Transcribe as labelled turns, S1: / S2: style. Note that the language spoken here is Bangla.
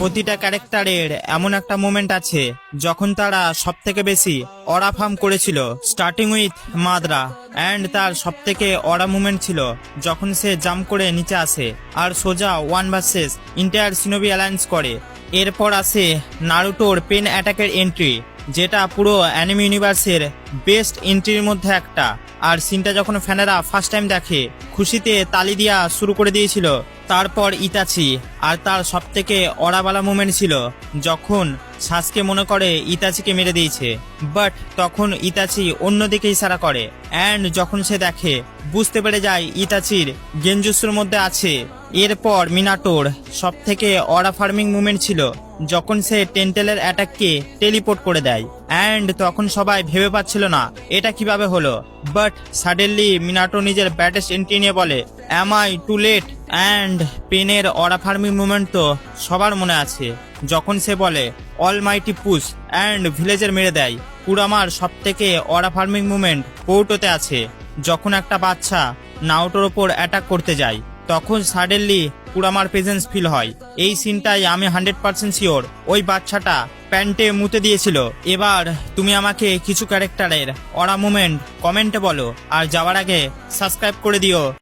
S1: প্রতিটা ক্যারেক্টারের এমন একটা মোমেন্ট আছে যখন তারা সব থেকে বেশি অরা ফার্ম করেছিল, স্টার্টিং উইথ মাদ্রা। অ্যান্ড তার সব থেকে অরা মুভমেন্ট ছিল যখন সে জাম্প করে নিচে আসে আর সোজা 1 ভার্সেস ইন্টায়ার শিনোবি অ্যালায়েন্স করে। এরপর আসে নারুটোর পেন অ্যাটাকের এন্ট্রি, যেটা পুরো অ্যানিমে ইউনিভার্সের বেস্ট এন্ট্রির মধ্যে একটা। আর সিনটা যখন ফ্যানেরা ফার্স্ট টাইম দেখে খুশিতে তালি দিয়া শুরু করে দিয়েছিল। তারপর ইতাচি, আর তার সব থেকে অরাবালা মুভমেন্ট ছিল যখন সাসকে মনে করে ইতাচিকে মেরে দিয়েছে, বাট তখন ইতাচি অন্যদিকে ইশারা করে। অ্যান্ড যখন সে দেখে বুঝতে পেরে যায় ইতাচির গেনজুসুর মধ্যে আছে। এরপর মিনাটোর সব থেকে অরা ফার্মিং মুভমেন্ট ছিল যখন সে টেন্টেলের অ্যাটাককে টেলিপোর্ট করে দেয়। অ্যান্ড তখন সবাই ভেবে পাচ্ছিল না এটা কিভাবে হলো, বাট সাডেনলি মিনাটো নিজের ব্যাটেস্ট এন্ট্রি নিয়ে বলে am I too late. And পেনের অরা ফার্মিং মুভমেন্ট তো সবার মনে আছে, যখন সে বলে অল মাইটি পুশ অ্যান্ড ভিলেজের মেরে দেয়। কুরামার সব থেকে অরা ফার্মিং মুভমেন্ট পোর্টোতে আছে, যখন একটা বাচ্চা নাওটোর ওপর অ্যাটাক করতে যায় তখন সাডেনলি কুরামার প্রেজেন্স ফিল হয়। এই সিনটাই আমি 100% শিওর ওই বাচ্চাটা প্যান্টে মুতে দিয়েছিল। এবার তুমি আমাকে কিছু ক্যারেক্টারের অরা মুভমেন্ট কমেন্টে বলো, আর যাওয়ার আগে সাবস্ক্রাইব করে দিও।